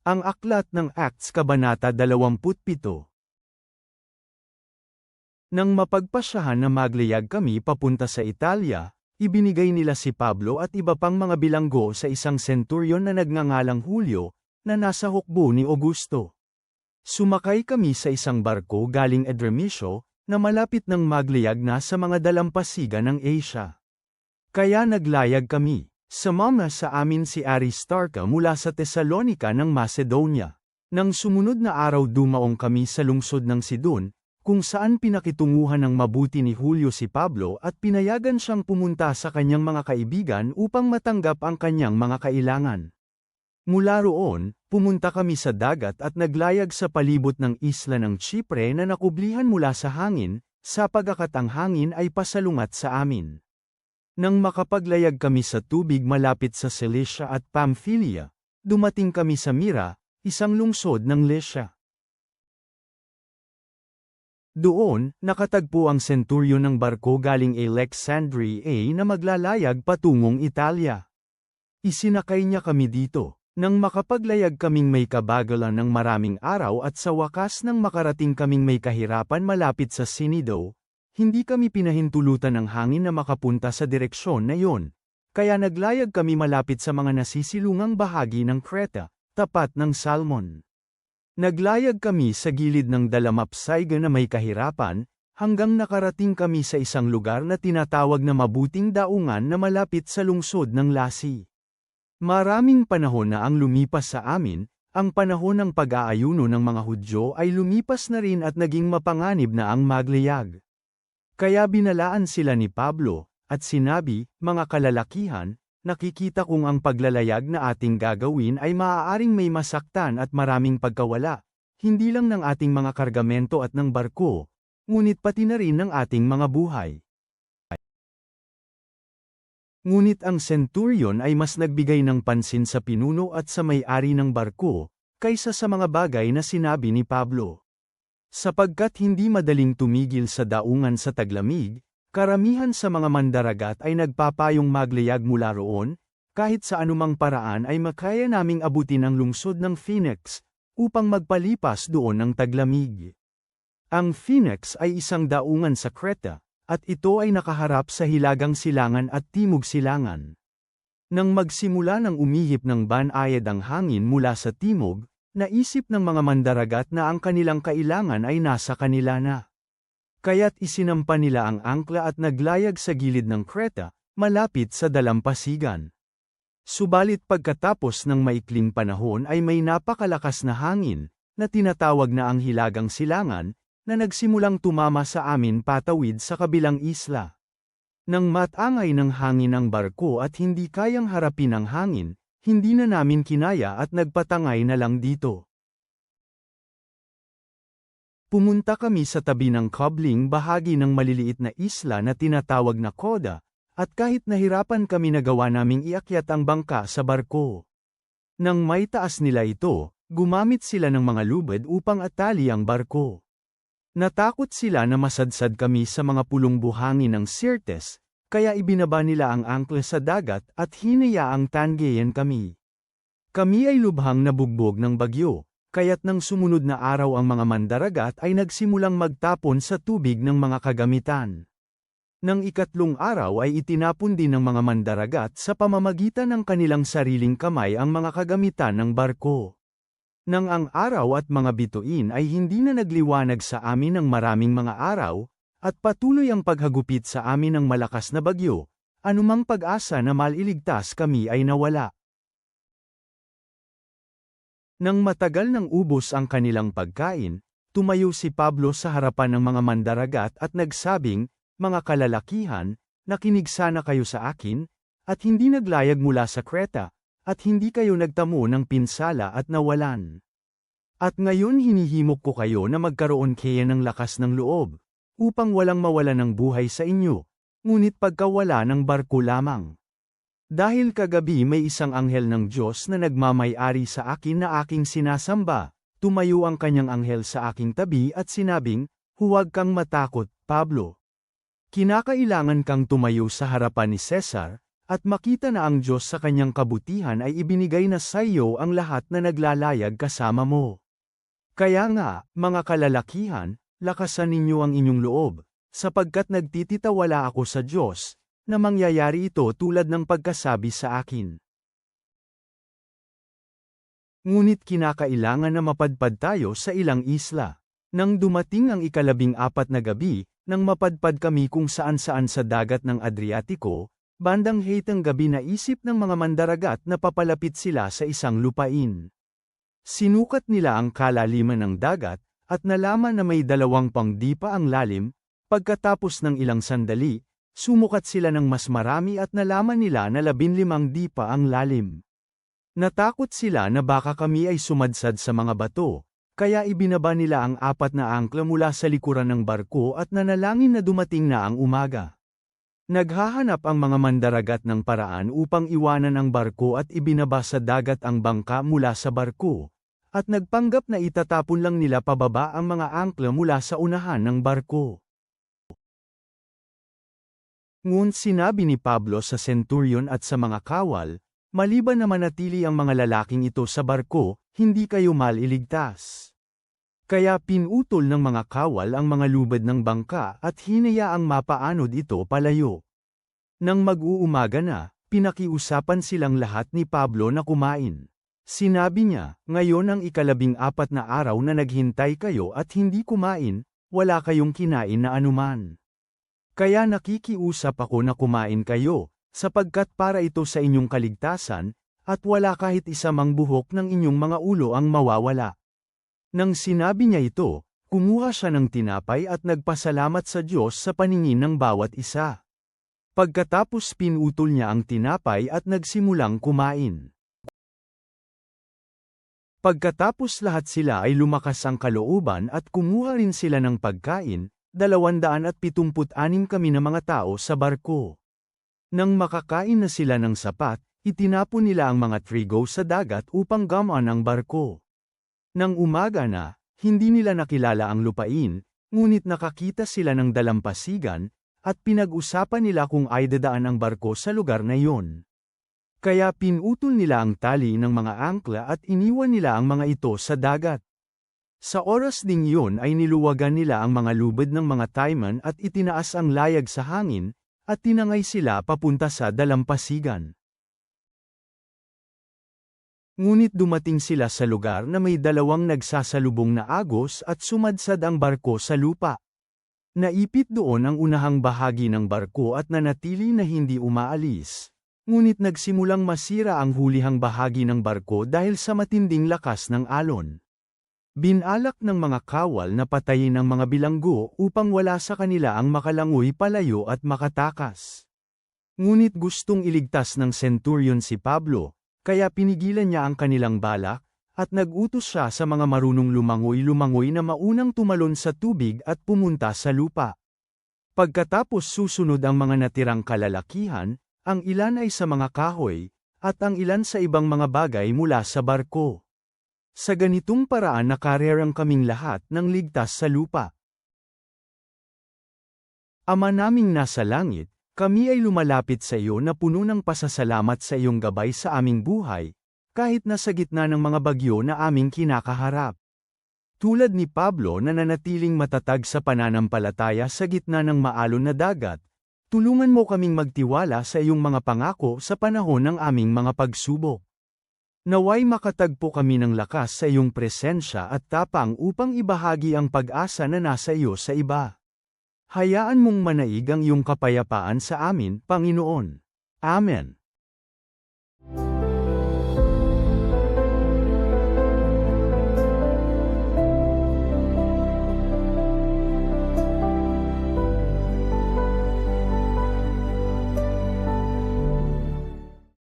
Ang aklat ng Acts Kabanata 27. Nang mapagpasyahan na maglayag kami papunta sa Italia, ibinigay nila si Pablo at iba pang mga bilanggo sa isang senturyon na nagngangalang Julio, na nasa hukbo ni Augusto. Sumakay kami sa isang barko galing Edremisio, na malapit ng maglayag na sa mga dalampasigan ng Asia. Kaya naglayag kami. Sumama sa amin si Aristarca mula sa Tesalonica ng Macedonia. Nang sumunod na araw dumaong kami sa lungsod ng Sidon, kung saan pinakitunguhan ng mabuti ni Julio si Pablo at pinayagan siyang pumunta sa kanyang mga kaibigan upang matanggap ang kanyang mga kailangan. Mula roon, pumunta kami sa dagat at naglayag sa palibot ng isla ng Chipre na nakublihan mula sa hangin, sapagkat ang hangin ay pasalungat sa amin. Nang makapaglayag kami sa tubig malapit sa Cilicia at Pamphylia, dumating kami sa Mira, isang lungsod ng Lycia. Doon, nakatagpo ang senturyon ng barko galing Alexandria na maglalayag patungong Italia. Isinakay niya kami dito. Nang makapaglayag kaming may kabagalan ng maraming araw at sa wakas nang makarating kaming may kahirapan malapit sa Sinido, hindi kami pinahintulutan ng hangin na makapunta sa direksyon na iyon, kaya naglayag kami malapit sa mga nasisilungang bahagi ng Creta, tapat ng Salmon. Naglayag kami sa gilid ng Dalamapsayga na may kahirapan, hanggang nakarating kami sa isang lugar na tinatawag na Mabuting Daungan na malapit sa lungsod ng Lasi. Maraming panahon na ang lumipas sa amin, ang panahon ng pag-aayuno ng mga Hudyo ay lumipas na rin at naging mapanganib na ang maglayag. Kaya binalaan sila ni Pablo, at sinabi, mga kalalakihan, nakikita kong ang paglalayag na ating gagawin ay maaaring may masaktan at maraming pagkawala, hindi lang ng ating mga kargamento at ng barko, ngunit pati na rin ng ating mga buhay. Ngunit ang senturyon ay mas nagbigay ng pansin sa pinuno at sa may-ari ng barko, kaysa sa mga bagay na sinabi ni Pablo. Sapagkat hindi madaling tumigil sa daungan sa taglamig, karamihan sa mga mandaragat ay nagpapayong maglayag mula roon, kahit sa anumang paraan ay makaya naming abutin ang lungsod ng Phoenix, upang magpalipas doon ng taglamig. Ang Phoenix ay isang daungan sa Creta, at ito ay nakaharap sa Hilagang Silangan at Timog Silangan. Nang magsimula ng umihip ng banayad ang hangin mula sa timog, naisip ng mga mandaragat na ang kanilang kailangan ay nasa kanila na. Kaya't isinampa nila ang angkla at naglayag sa gilid ng Creta, malapit sa dalampasigan. Subalit pagkatapos ng maikling panahon ay may napakalakas na hangin, na tinatawag na ang Hilagang Silangan, na nagsimulang tumama sa amin patawid sa kabilang isla. Nang matangay ng hangin ang barko at hindi kayang harapin ang hangin, hindi na namin kinaya at nagpatangay na lang dito. Pumunta kami sa tabi ng kabling bahagi ng maliliit na isla na tinatawag na Coda, at kahit nahirapan kami nagawa naming iakyat ang bangka sa barko. Nang may taas nila ito, gumamit sila ng mga lubid upang atali ang barko. Natakot sila na masadsad kami sa mga pulong buhangin ng Syrtes, kaya ibinaba nila ang angkla sa dagat at hinayaang tanggayan kami. Kami ay lubhang nabugbog ng bagyo, kaya't nang sumunod na araw ang mga mandaragat ay nagsimulang magtapon sa tubig ng mga kagamitan. Nang ikatlong araw ay itinapon din ng mga mandaragat sa pamamagitan ng kanilang sariling kamay ang mga kagamitan ng barko. Nang ang araw at mga bituin ay hindi na nagliwanag sa amin ng maraming mga araw, at patuloy ang paghagupit sa amin ng malakas na bagyo, anumang pag-asa na maliligtas kami ay nawala. Nang matagal nang ubos ang kanilang pagkain, tumayo si Pablo sa harapan ng mga mandaragat at nagsabing, mga kalalakihan, nakinig sana kayo sa akin, at hindi naglayag mula sa Creta, at hindi kayo nagtamo ng pinsala at nawalan. At ngayon hinihimok ko kayo na magkaroon kayo ng lakas ng loob, upang walang mawala ng buhay sa inyo, ngunit pagkawala ng barko lamang. Dahil kagabi may isang anghel ng Diyos na nagmamay-ari sa akin na aking sinasamba, tumayo ang kanyang anghel sa aking tabi at sinabing, huwag kang matakot, Pablo. Kinakailangan kang tumayo sa harapan ni Cesar, at makita na ang Diyos sa kanyang kabutihan ay ibinigay na sa iyo ang lahat na naglalayag kasama mo. Kaya nga, mga kalalakihan, lakasan ninyo ang inyong loob, sapagkat nagtititawala ako sa Diyos, na mangyayari ito tulad ng pagkasabi sa akin. Ngunit kinakailangan na mapadpad tayo sa ilang isla. Nang dumating ang 14 na gabi, nang mapadpad kami kung saan-saan sa dagat ng Adriatiko, bandang hitang gabi naisip ng mga mandaragat na papalapit sila sa isang lupain. Sinukat nila ang kalaliman ng dagat, at nalaman na may 2 pangdipa ang lalim. Pagkatapos ng ilang sandali, sumukat sila ng mas marami at nalaman nila na 15 dipa ang lalim. Natakot sila na baka kami ay sumadsad sa mga bato, kaya ibinaba nila ang 4 na angkla mula sa likuran ng barko at nanalangin na dumating na ang umaga. Naghahanap ang mga mandaragat ng paraan upang iwanan ang barko at ibinaba sa dagat ang bangka mula sa barko, at nagpanggap na itatapon lang nila pababa ang mga angkla mula sa unahan ng barko. Ngunit sinabi ni Pablo sa senturyon at sa mga kawal, maliban na manatili ang mga lalaking ito sa barko, hindi kayo maliligtas. Kaya pinutol ng mga kawal ang mga lubad ng bangka at hinayaang mapaanod ito palayo. Nang mag-uumaga na, pinakiusapan silang lahat ni Pablo na kumain. Sinabi niya, ngayon ang 14 na araw na naghintay kayo at hindi kumain, wala kayong kinain na anuman. Kaya nakikiusap ako na kumain kayo, sapagkat para ito sa inyong kaligtasan, at wala kahit isa mang buhok ng inyong mga ulo ang mawawala. Nang sinabi niya ito, kumuha siya ng tinapay at nagpasalamat sa Diyos sa paningin ng bawat isa. Pagkatapos pinutol niya ang tinapay at nagsimulang kumain. Pagkatapos lahat sila ay lumakas ang kalooban at kumuha rin sila ng pagkain, 276 kami na mga tao sa barko. Nang makakain na sila ng sapat, itinapon nila ang mga trigo sa dagat upang gamaan ang barko. Nang umaga na, hindi nila nakilala ang lupain, ngunit nakakita sila ng dalampasigan, at pinag-usapan nila kung ay dadaan ang barko sa lugar na iyon. Kaya pinutol nila ang tali ng mga angkla at iniwan nila ang mga ito sa dagat. Sa oras ding iyon ay niluwagan nila ang mga lubid ng mga tayman at itinaas ang layag sa hangin, at tinangay sila papunta sa dalampasigan. Ngunit dumating sila sa lugar na may 2 nagsasalubong na agos at sumadsad ang barko sa lupa. Naipit doon ang unahang bahagi ng barko at nanatili na hindi umaalis. Ngunit nagsimulang masira ang hulihang bahagi ng barko dahil sa matinding lakas ng alon. Binalak ng mga kawal na patayin ang mga bilanggo upang wala sa kanila ang makalangoy palayo at makatakas. Ngunit gustong iligtas ng senturyon si Pablo, kaya pinigilan niya ang kanilang balak, at nag-utos siya sa mga marunong lumangoy-lumangoy na maunang tumalon sa tubig at pumunta sa lupa. Pagkatapos susunod ang mga natirang kalalakihan, ang ilan ay sa mga kahoy, at ang ilan sa ibang mga bagay mula sa barko. Sa ganitong paraan nakarerang kaming lahat ng ligtas sa lupa. Ama naming nasa langit, kami ay lumalapit sa iyo na puno ng pasasalamat sa iyong gabay sa aming buhay, kahit nasa gitna ng mga bagyo na aming kinakaharap. Tulad ni Pablo na nanatiling matatag sa pananampalataya sa gitna ng maalon na dagat, tulungan mo kaming magtiwala sa iyong mga pangako sa panahon ng aming mga pagsubok. Naway makatagpo kami ng lakas sa iyong presensya at tapang upang ibahagi ang pag-asa na nasa iyo sa iba. Hayaan mong manaig ang iyong kapayapaan sa amin, Panginoon. Amen.